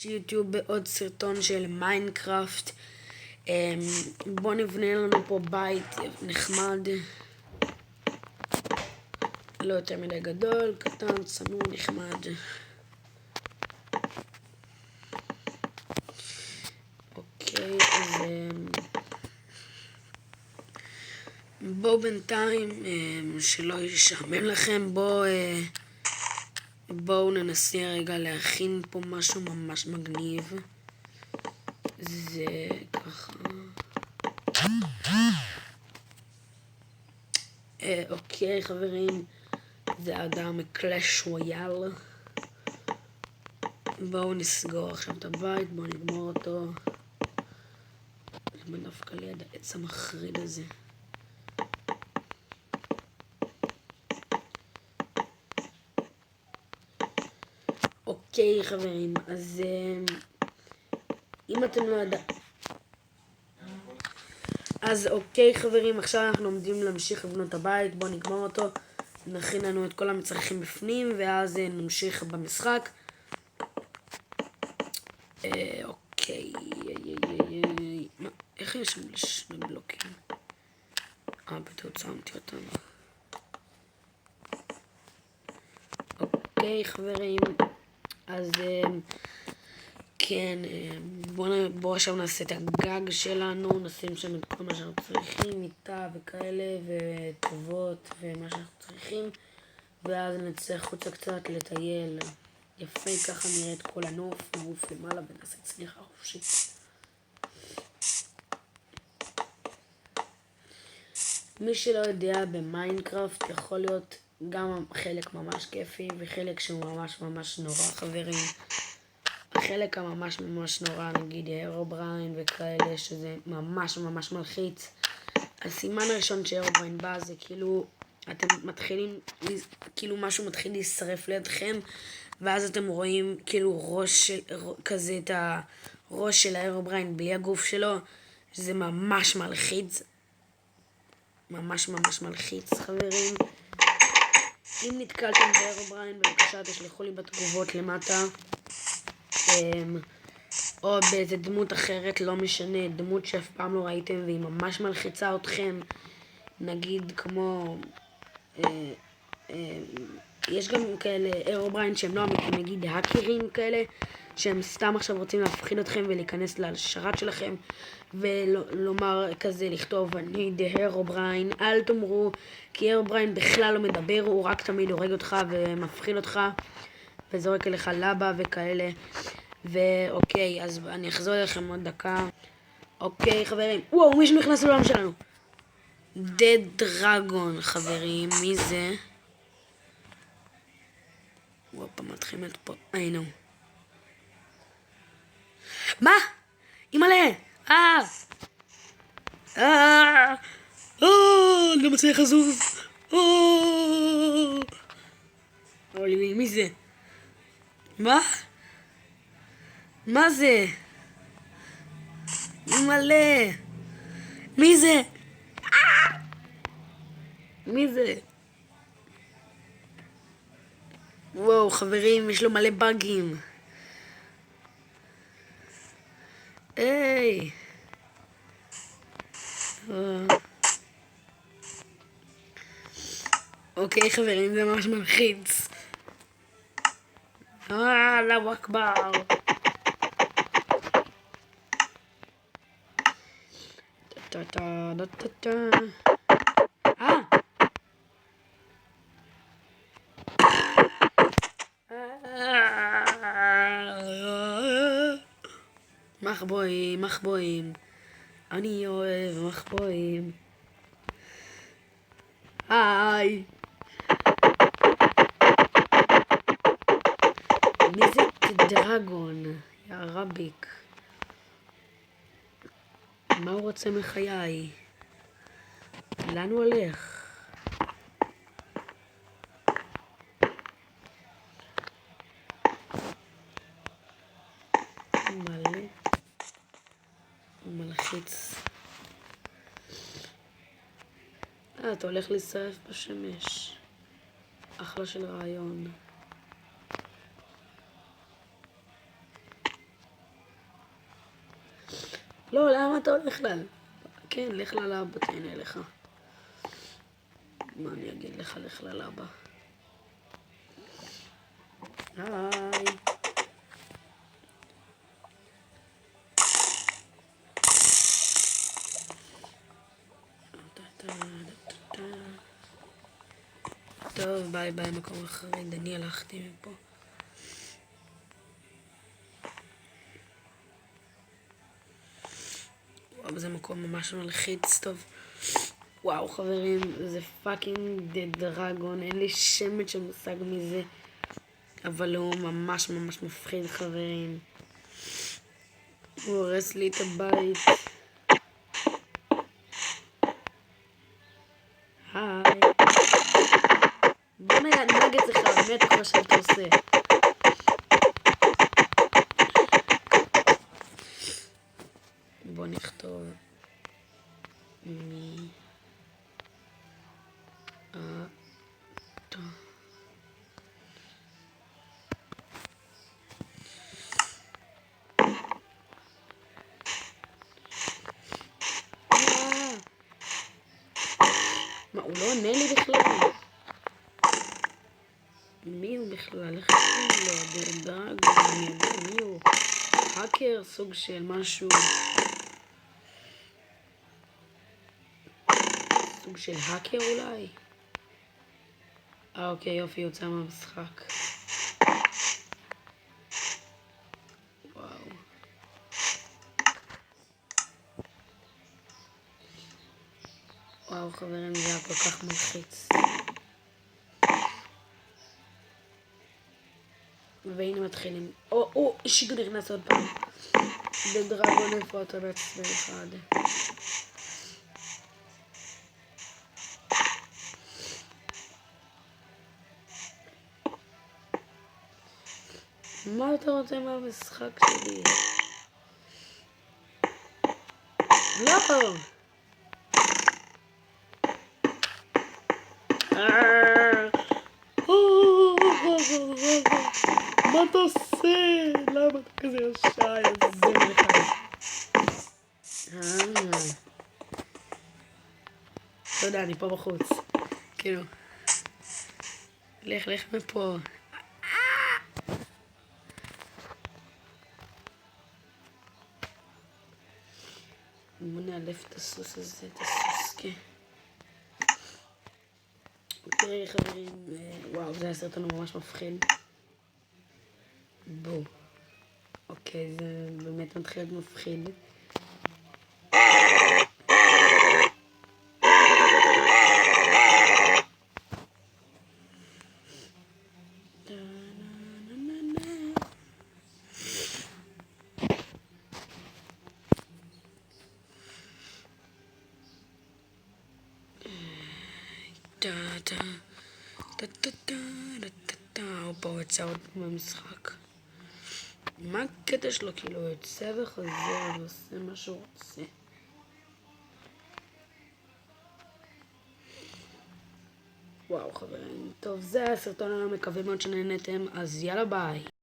יוטיוב בעוד סרטון של מיינקראפט. בוא נבנה לנו פה בית נחמד, לא יותר מדי גדול, קטן, צנוע, נחמד. אוקיי, אז בואו בינתיים, שלא ישעמם לכם, בואו ננסה רגע להכין פה משהו ממש מגניב. זה ככה. אוקיי חברים, זה אדם מקלאש רויאל. בואו נסגור עכשיו את הבית, בואו נגמור אותו. למה דווקא ליד העץ המחריד הזה? אוקיי חברים, אז אם אתם לא יודעים, אז אוקיי חברים, עכשיו אנחנו עומדים להמשיך לבנות את הבית. בואו נגמור אותו, נכין לנו את כל המצרכים בפנים ואז נמשיך במשחק. אוקיי, איך יש שם שני בלוקים? בטעות שמתי אותם. אוקיי חברים, אז כן, בואו עכשיו נעשה את הגג שלנו, נשים שם את כל מה שאנחנו צריכים, מיטה וכאלה, וטובות ומה שאנחנו צריכים, ואז נצא חוצה קצת לטייל. יפה, ככה נראה את כל הנוף, נעוף למעלה ונעשה צניחה חופשית. מי שלא יודע, במיינקראפט יכול להיות גם חלק ממש כיפי וחלק שהוא ממש ממש נורא חברים. החלק הממש ממש נורא, נגיד הרובריין וכאלה, שזה ממש ממש מלחיץ. הסימן הראשון שהרובריין בא זה כאילו אתם מתחילים, כאילו משהו מתחיל להישרף לידכם, ואז אתם רואים כאילו ראש כזה, את הראש של הרובריין בלי הגוף שלו. זה ממש מלחיץ, ממש ממש מלחיץ חברים. אם נתקלתם בהרובריין, בבקשה תשלחו לי בתגובות למטה, או באיזה דמות אחרת, לא משנה, דמות שאף פעם לא ראיתם והיא ממש מלחיצה אתכם, נגיד כמו יש גם כאלה הרובריין שהם לא אמיתיים, נגיד האקרים כאלה שהם סתם עכשיו רוצים להפחיד אתכם ולהיכנס לשרת שלכם ולומר כזה, לכתוב אני דה הרובריין. אל תאמרו, כי הרובריין בכלל לא מדבר, הוא רק תמיד הורג אותך ומפחיד אותך וזורק אליך לבה וכאלה. ואוקיי, אז אני אחזור אליכם עוד דקה. אוקיי חברים, וואו, מישהו נכנס לעולם שלנו. דד דרגון חברים, מי זה? וואפה, מתחילים את פה, הנה הוא. מה? אימא'לה! אני לא מצליח לזוז. אוי, מי זה? מה? מה זה? אימא'לה! מי זה? מי זה? וואו חברים, יש לו מלא באגים. היי. אוקיי חברים, זה ממש מלחיץ. אללהו אכבר. מחבואים, מחבואים, אני אוהב מחבואים. היי, מי זה דרגון? יא רביק, מה הוא רוצה מחיי? לאן הוא הולך? מלא, הוא מלחיץ. אתה הולך להישרף בשמש. אחלה של רעיון. לא, למה אתה הולך כן, לך ללאבא, תהנה לך. מה אני אגיד לך, לך ללאבא. היי. טוב, ביי ביי, מקום אחרי, אני הלכתי מפה. וואו, זה מקום ממש מלחיץ, טוב. וואו, חברים, זה פאקינג דה דרגון, אין לי שמץ של מושג מזה. אבל הוא ממש ממש מפחיד, חברים. הוא הורס לי את הבית. היי. בוא נהג את זה לך, באמת כמו שאתה עושה. בוא נכתוב מי אתה. מה, הוא לא עונה לי בכלל? מי הוא בכלל? איך קוראים לו? דרדרג? אני יודע מי הוא? האקר? סוג של משהו? סוג של האקר אולי? אוקיי, יופי, יוצא מהמשחק. וואו. וואו, חברים, זה היה כל כך מלחיץ. והנה מתחילים. שיגו נכנס עוד פעם. דרגון, איפה אתה בעצמך? מה אתה רוצה מהמשחק שלי? לא! מה אתה עושה? למה אתה כזה ישר? יזם לך. לא יודע, אני פה בחוץ. כאילו. לך מפה. בוא נאלף את הסוס הזה, את הסוסקה. אוקיי, חברים. וואו, זה היה סרטון ממש מפחיד. בואו. אוקיי, זה באמת מתחיל להיות מפחיד. פה הוא יצא עוד מהמשחק. מה הקטע שלו? כאילו הוא יוצא וחוזר ועושה מה שהוא רוצה. וואו חברים, טוב, זה הסרטון היום, מקווה מאוד שנהנתם, אז יאללה ביי.